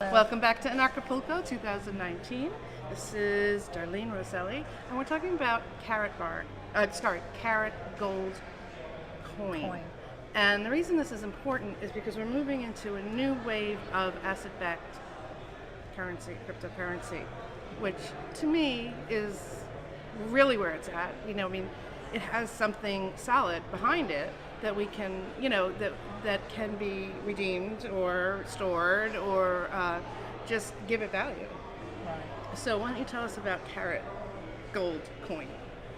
Welcome back to Acapulco 2019. This is Darlene Roselli, and we're talking about Karat Gold coin. And the reason this is important is because we're moving into a new wave of asset-backed currency, cryptocurrency, which to me is really where it's at. It has something solid behind it that we can, that can be redeemed or stored or just give it value. Right. So why don't you tell us about Karat Gold coin?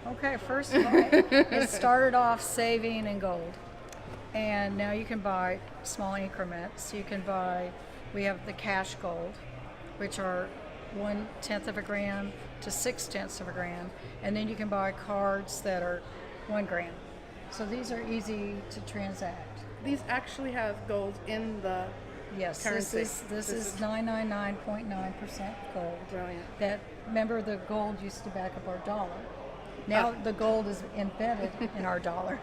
Okay, first of all, it started off saving in gold. And now you can buy small increments. We have the Cashgold, which are 1/10 of a gram to 6/10 of a gram. And then you can buy cards that are 1 gram. So these are easy to transact. These actually have gold in the Yes, currency. this is 999.9% gold. Brilliant. Remember, the gold used to back up our dollar. Now the gold is embedded in our dollar.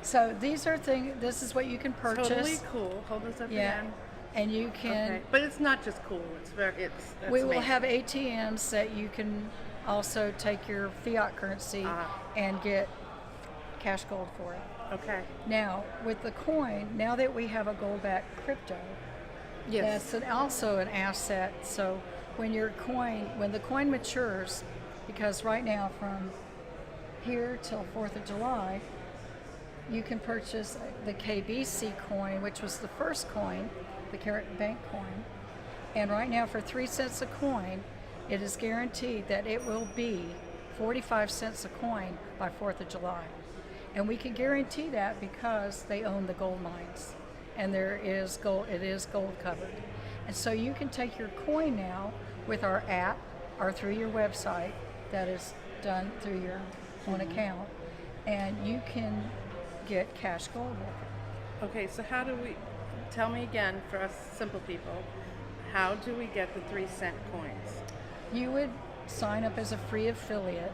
So these are things. This is what you can purchase. Totally cool. Hold this up again. And you can. Okay. But it's not just cool. We will have ATMs that you can also take your fiat currency and get cash gold for it. Okay. Now with the coin, now that we have a gold-backed crypto, yes, that's also an asset. So when the coin matures, because right now from here till 4th of July, you can purchase the KBC coin, which was the first coin, the Karat Bank coin. And right now for 3 cents a coin, it is guaranteed that it will be 45 cents a coin by 4th of July. And we can guarantee that because they own the gold mines. And it is gold covered. And so you can take your coin now with our app or through your website that is done through your own account, and you can get cash gold with it. Okay, so tell me again for us simple people, how do we get the 3-cent coins? You would sign up as a free affiliate,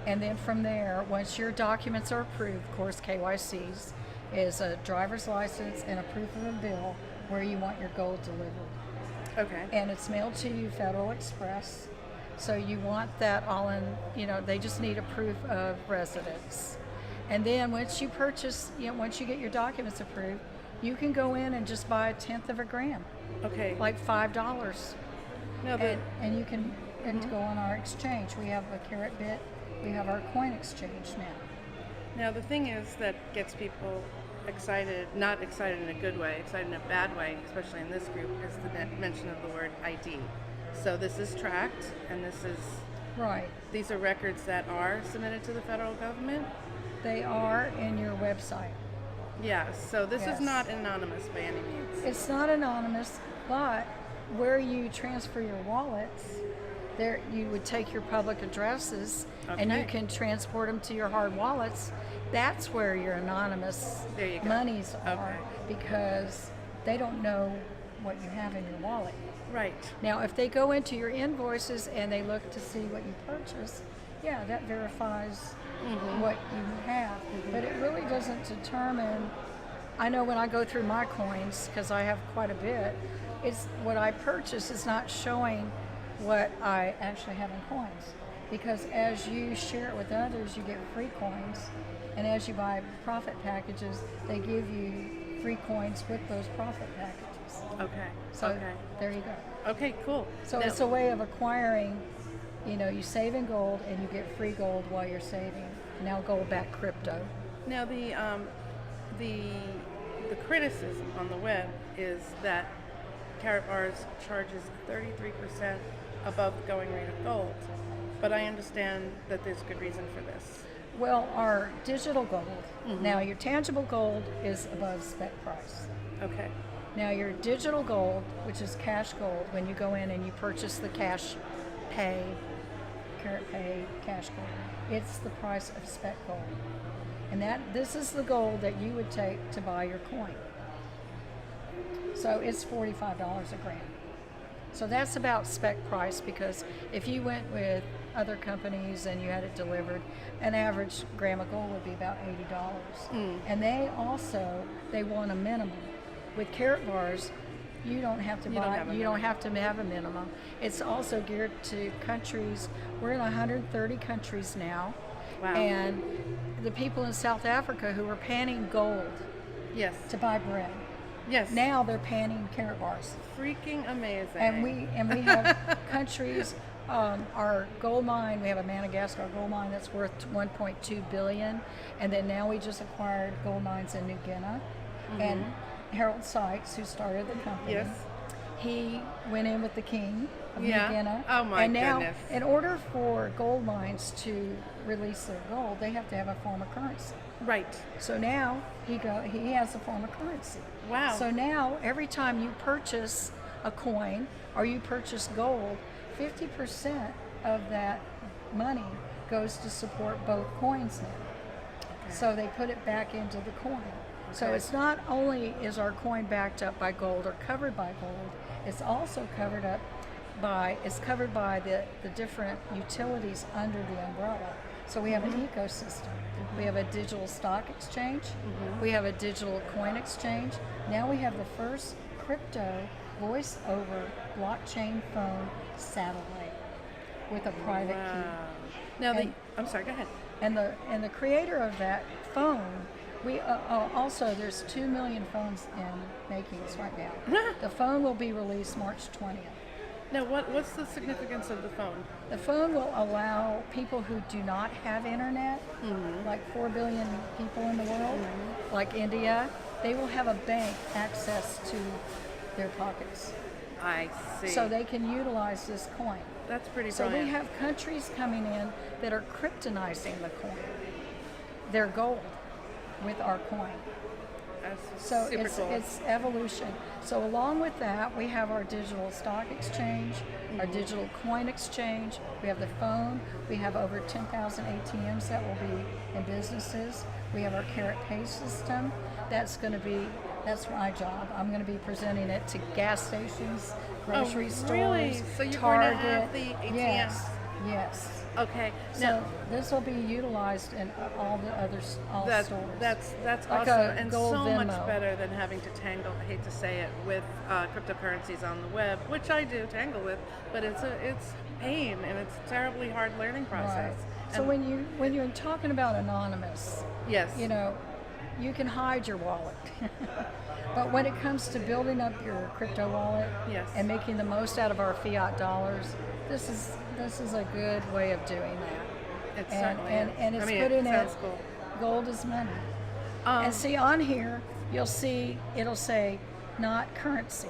and then from there, once your documents are approved, of course KYCs is a driver's license and a proof of a bill where you want your gold delivered. Okay. And it's mailed to you Federal Express. So you want that all in, they just need a proof of residence. And then once you once you get your documents approved, you can go in and just buy 1/10 of a gram. Okay. Like $5. No, and you can go on our exchange. We have a Karat bit. We have our coin exchange now. Now the thing is that gets people excited, not excited in a good way, excited in a bad way, especially in this group, is the mention of the word ID. So this is tracked, and this is right. These are records that are submitted to the federal government. They are in your website. Yes. So this is not anonymous by any means. It's not anonymous, but where you transfer your wallets, there you would take your public addresses and you can transport them to your hard wallets. That's where your anonymous monies are, because they don't know what you have in your wallet. Right. Now, if they go into your invoices and they look to see what you purchased, yeah, that verifies what you have. But it really doesn't determine. I know when I go through my coins, because I have quite a bit, it's what I purchase is not showing what I actually have in coins. Because as you share it with others, you get free coins. And as you buy profit packages, they give you free coins with those profit packages. Okay. So there you go. Okay, cool. So it's a way of acquiring, you save in gold and you get free gold while you're saving. Now gold-backed crypto. Now the criticism on the web is that Karatbars charges 33% above the going rate of gold. But I understand that there's good reason for this. Well, our digital gold, now your tangible gold is above spec price. Okay. Now your digital gold, which is cash gold, when you go in and you purchase the Karatpay Cashgold, it's the price of spec gold. And this is the gold that you would take to buy your coin. So it's $45 a gram. So that's about spec price, because if you went with other companies and you had it delivered, an average gram of gold would be about $80. And they want a minimum. With Karatbars, you don't have to you don't have to have a minimum. It's also geared to countries. We're in 130 countries now. Wow. And the people in South Africa who were panning gold Yes. to buy bread, Yes. now they're panning Karatbars. Freaking amazing. And we have countries. Our gold mine, we have a Madagascar gold mine that's worth 1.2 billion, and then now we just acquired gold mines in New Guinea. And Harald Seiz, who started the company, Yes. he went in with the king of Yeah. New Guinea. Oh my and now, goodness. in order for gold mines to release their gold, they have to have a form of currency. Right. So now he has a form of currency. Wow. So now every time you purchase a coin or you purchase gold, 50% of that money goes to support both coins now. So they put it back into the coin. So Okay. it's not only is our coin backed up by gold or covered by gold, it's also covered by the different utilities under the umbrella. So we have an ecosystem. We have a digital stock exchange. We have a digital coin exchange. Now we have the first crypto voice over blockchain phone satellite with a private key. Now, And- I'm sorry, go ahead. And the creator of that phone, we also there's 2 million phones in makings right now. The phone will be released March 20th. Now, what's the significance of the phone? The phone will allow people who do not have internet, like 4 billion people in the world, like India, they will have a bank access to their pockets. I see. So they can utilize this coin. That's pretty So brilliant. we have countries coming in that are kryptonizing the coin, their gold, with our coin. That's So super cool. it's evolution. So along with that, we have our digital stock exchange, our digital coin exchange. We have the phone. We have over 10,000 ATMs that will be in businesses. We have our Karatpay system. That's my job. I'm going to be presenting it to gas stations, grocery stores, really? So you're Target. going to have the ATMs? Yes. Okay. So this will be utilized in all the stores. That's Like awesome, a and gold so much Venmo. better than having to tangle. I hate to say it, with cryptocurrencies on the web, which I do tangle with, but it's pain and it's a terribly hard learning process. Right. So And- when you're talking about anonymous, yes, you can hide your wallet. But when it comes to building up your crypto wallet Yes. and making the most out of our fiat dollars, this is a good way of doing that. it And certainly and, is. and it's I mean, put in it it. sounds cool. Gold is money. Um, And see on here, you'll see it'll say not currency.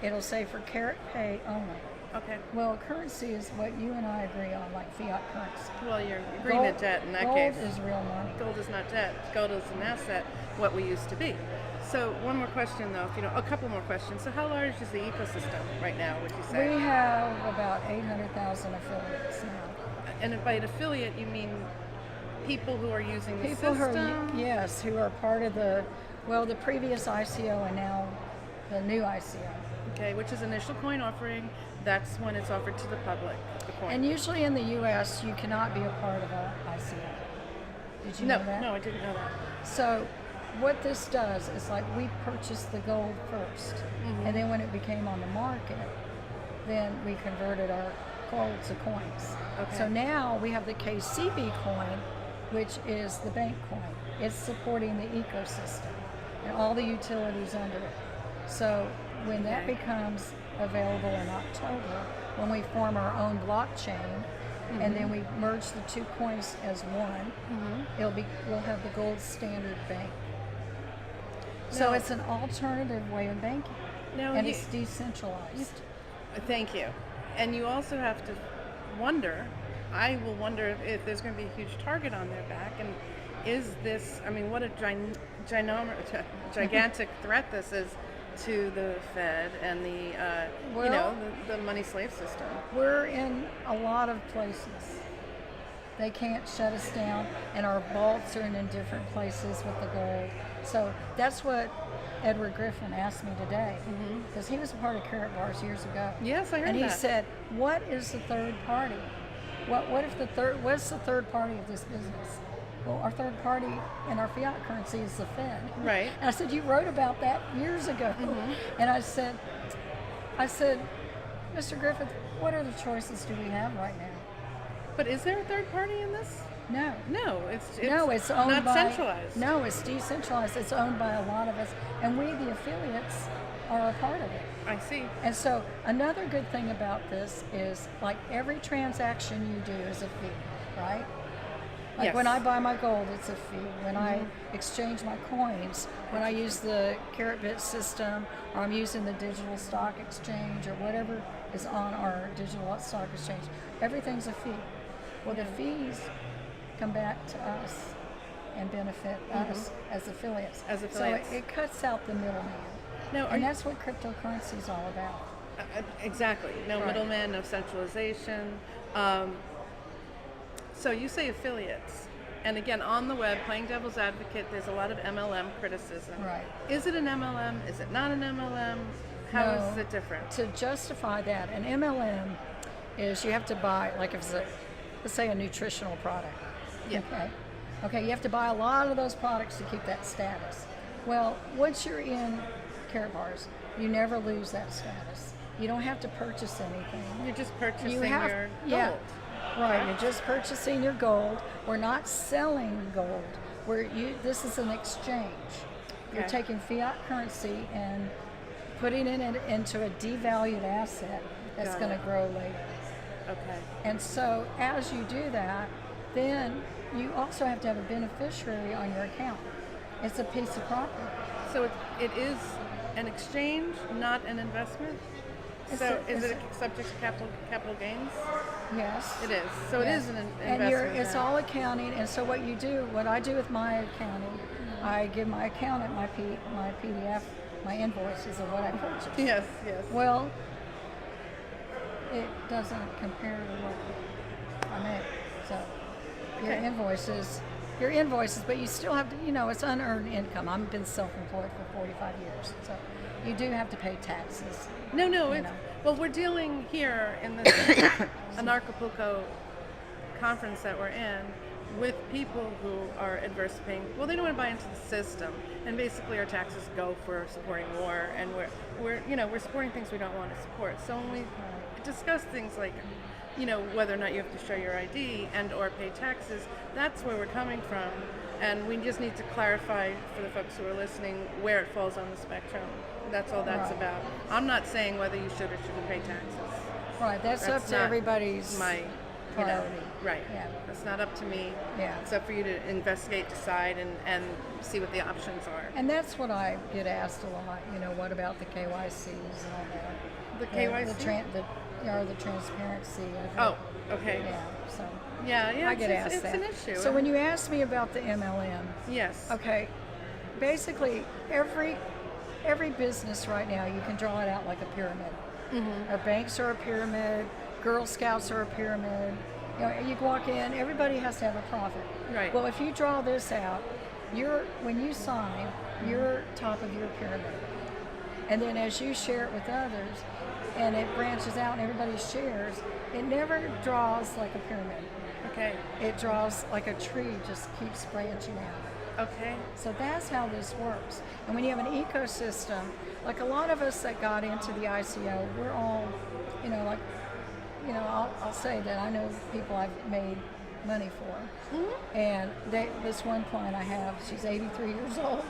It'll say for Karatpay only. Okay. Well, currency is what you and I agree on, like fiat currency. Well, you're agreeing to debt in that case. Gold is real money. Gold is not debt. Gold is an asset, what we used to be. So one more question, though, a couple more questions. So how large is the ecosystem right now, would you say? We have about 800,000 affiliates now. And by an affiliate, you mean people who are using the People system? who are part of the previous ICO and now the new ICO. Okay, which is initial coin offering. That's when it's offered to the public, the coin. And usually in the U.S., you cannot be a part of an ICO. Did you know that? No, I didn't know that. So what this does is like we purchased the gold 1st, and then when it became on the market, then we converted our gold to coins. Okay. So now we have the KCB coin, which is the bank coin. It's supporting the ecosystem and all the utilities under it. So when that Okay. becomes available in October, when we form our own blockchain, and then we merge the two coins as one, we'll have the gold standard bank. So Now- it's an alternative way of banking, Now, and it's decentralized. Thank you. And you also have to wonder, I will wonder if there's going to be a huge target on their back, and is this, what a gigantic threat this is to the Fed and the money slave system. We're in a lot of places. They can't shut us down, and our vaults are in different places with the gold. So that's what Edward Griffin asked me today, because he was a part of Karatbars years ago. Yes, I heard And he that. said, "What is the third party? What's the third party of this business?" well, our third party in our fiat currency is the Fed. Right. And I said, you wrote about that years ago. And I said, Mr. Griffith, what other choices do we have right now? But is there a third party in this? No. No, it's owned not by, centralized. No, it's decentralized. It's owned by a lot of us, and we, the affiliates, are a part of it. I see. And so another good thing about this is, like, every transaction you do is a fee, right? Like Yes. when I buy my gold, it's a fee. When I exchange my coins, when I use the Karatbars system, or I'm using the digital stock exchange, or whatever is on our digital stock exchange, everything's a fee. Well, the fees come back to us and benefit us as affiliates. As affiliates. So it cuts out the middleman. Now, And that's what cryptocurrency is all about. exactly. No Right. middleman, no centralization. So you say affiliates. And again, on the web, playing devil's advocate, there's a lot of MLM criticism. Right. Is it an MLM? Is it not an MLM? How is No. it different? To justify that, an MLM is you have to buy, like if it's let's say a nutritional product. Yeah. Okay, you have to buy a lot of those products to keep that status. Well, once you're in Karatbars, you never lose that status. You don't have to purchase anything. You're just purchasing You have, your yeah, gold. right. You're just purchasing your gold. We're not selling gold. This is an exchange. You're Okay. taking fiat currency and putting it into a devalued asset that's Got going to it. grow later. Okay. And so as you do that, then you also have to have a beneficiary on your account. It's a piece of property. So it is an exchange, not an investment? It's So a- is it's it subject to capital gains? Yes. It is. So Yes. it is an And investment. it's then. all accounting. And so what I do with my accounting, I give my accountant my PDF, my invoices of what I purchased. Yes, yes. Well, it doesn't compare to what I make. So your Okay. invoices, but you still have to, it's unearned income. I've been self-employed for 45 years, so you do have to pay taxes. No, you it's, know. well, we're dealing here in this Anarchapulco conference that we're in with people who are adverse to paying. Well, they don't want to buy into the system, and basically our taxes go for supporting war, and we're supporting things we don't want to support. So when we discuss things like, whether or not you have to show your ID and or pay taxes, that's where we're coming from, and we just need to clarify for the folks who are listening where it falls on the spectrum. That's all that's Right. about. I'm not saying whether you should or shouldn't pay taxes. Right, that's up to not everybody's my priority. right. Yeah. That's not up to me. Yeah. It's up for you to investigate, decide, and see what the options are. And that's what I get asked a lot. What about the KYCs and all that? The KYC? The transparency. Oh, okay. Yeah. So Yeah, I get asked it's that. an issue. So when you ask me about the MLM, yes. okay, basically every business right now, you can draw it out like a pyramid. Our banks are a pyramid. Girl Scouts are a pyramid. You walk in, everybody has to have a profit. Right. Well, if you draw this out, when you sign, you're top of your pyramid. And then as you share it with others, and it branches out and everybody shares, it never draws like a pyramid. Okay. It draws like a tree, just keeps branching out. Okay. So that's how this works. And when you have an ecosystem, like a lot of us that got into the ICO, we're all, I'll say that I know people I've made money for. And this one client I have, she's 83 years old.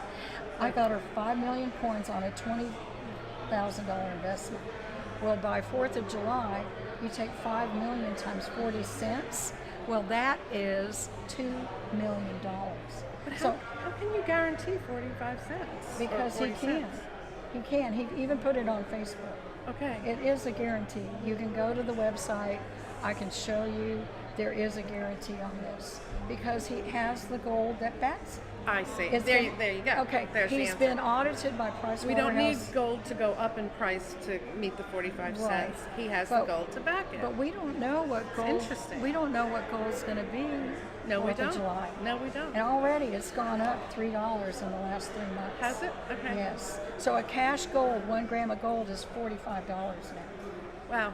I got her 5 million coins on a $20,000 investment. Well, by 4th of July, you take 5 million times 40 cents. Well, that is $2 million. But So how can you guarantee 45 cents? or because he 40 can. cents? He can. He even put it on Facebook. Okay. It is a guarantee. You can go to the website. I can show you. There is a guarantee on this because he has the gold that backs it. I see. It's There been- you go. Okay. There's the He's answer. been audited by Pricewaterhouse. We don't need gold to go up in price to meet the 45 Right. cents. He has But- the gold to back it. But we don't know what gold. interesting. We don't know what gold's going to be. No, we 4th of don't. July. No, we don't. And already it's gone up $3 in the last 3 months. Has it? Okay. Yes. So a cash gold, 1 gram of gold is $45 now. Wow.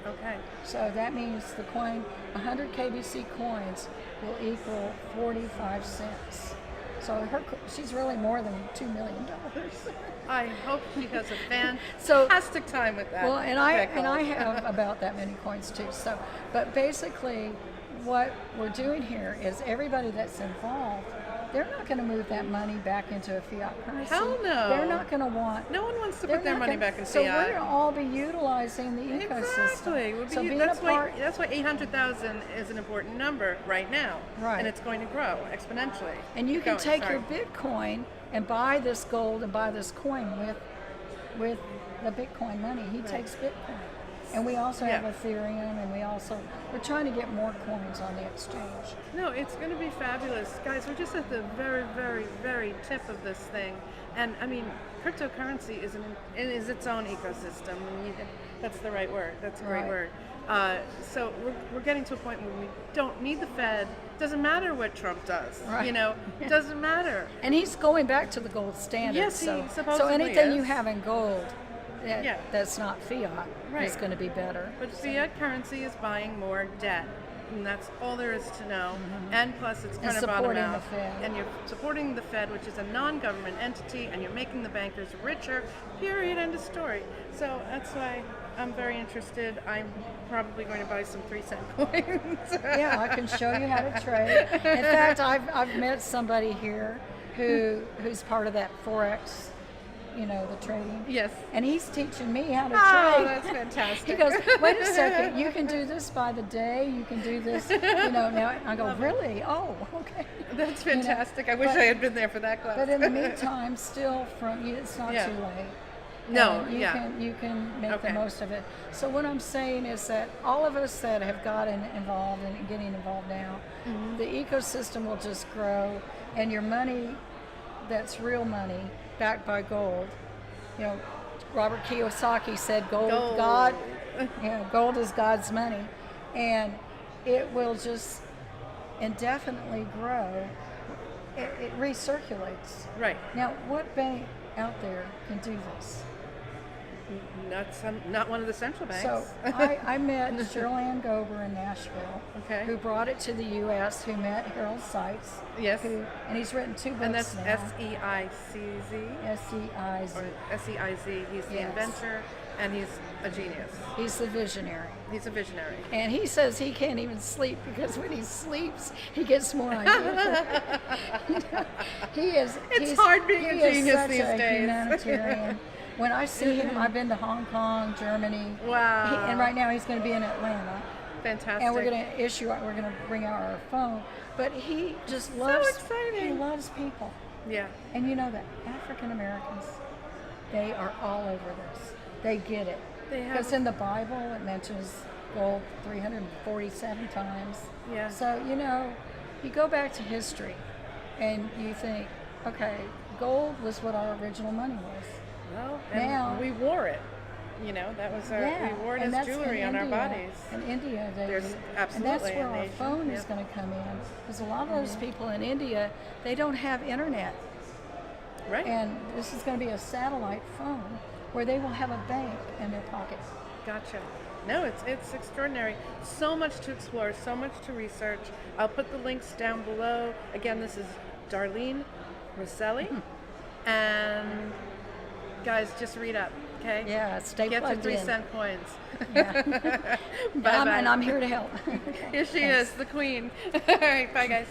Okay. So that means the coin, 100 KBC coins will equal 45 cents. So she's really more than $2 million. I hope she has a So- fantastic time with that. Well, and I pickle. have about that many coins too. So, but basically, what we're doing here is everybody that's involved, they're not going to move that money back into a fiat currency. Hell no. They're not going to want. No one wants to they're put their not money gonna- back in So fiat. we're going to all be utilizing the ecosystem. Exactly. So being a part. That's why 800,000 is an important number right now. Right. And it's going to grow exponentially. And you Keep can going, take sorry. your Bitcoin and buy this gold and buy this coin with the Bitcoin money. He takes Bitcoin. And we also have Yeah. Ethereum, and we're trying to get more coins on the exchange. No, it's going to be fabulous. Guys, we're just at the very, very, very tip of this thing. And I mean, cryptocurrency is its own ecosystem. That's the right word. That's a great Right. word. So we're getting to a point where we don't need the Fed. Doesn't matter what Trump does. Right. You know, doesn't matter. And he's going back to the gold standard. Yes, he so supposedly anything you is. have in gold Yeah. that's not fiat is Right. going to be better. But fiat currency is buying more debt. And that's all there is to know. And plus, it's kind of bottom supporting out. the Fed. And you're supporting the Fed, which is a non-government entity, and you're making the bankers richer. Period. End of story. So that's why I'm very interested. I'm probably going to buy some 3-cent coins. Yeah, I can show you how to trade. In fact, I've met somebody here who's part of that Forex, the trading. Yes. And he's teaching me how to Oh, trade. that's fantastic. He goes, wait a second, you can do this by the day, you can do this, now I go, really? Oh, okay. That's fantastic. I wish I had been there for that class. But in the meantime, still it's not Yeah. too late. No, And you can make Okay. the most of it. So what I'm saying is that all of us that have gotten involved and getting involved now, the ecosystem will just grow, and your money, that's real money, backed by gold. Robert Kiyosaki said, "Gold. God, gold is God's money," and it will just indefinitely grow. It recirculates. Right. Now, what bank out there can do this? Not one of the central banks. So I met Cheryl Gober in Nashville, Okay. who brought it to the U.S., who met Harald Seiz, Yes. and he's written 2 books And that's now. SEICZ? S-E-I-Z. Or SEIZ. He's the Yes. inventor, and he's a genius. He's the visionary. He's a visionary. And he says he can't even sleep because when he sleeps, he gets more ideas. He's hard being a he is genius such these a days. humanitarian. When I see him, I've been to Hong Kong, Germany. Wow. And right now he's going to be in Atlanta. Fantastic. And we're going to bring out our phone. But he just loves, exciting. he loves people. Yeah. And you know that African Americans, they are all over this. They get it. They have- Because in the Bible it mentions gold 347 times. Yeah. So, you go back to history and you think, okay, gold was what our original money was. Well, and Now- we wore it. That was we wore it and as that's jewelry in on our India. bodies. In India, they There's do. absolutely And that's where in our Asia, phone is yeah. going to come in. Because a lot of those people in India, they don't have internet. Right. And this is going to be a satellite phone where they will have a bank in their pocket. Gotcha. No, it's extraordinary. So much to explore, so much to research. I'll put the links down below. Again, this is Darlene Roselli. And guys, just read up, okay? Yeah, stay Get your plugged in. 3-cent coins. Yeah. Bye-bye. And I'm here to help. Here she is, the queen. All right, bye guys.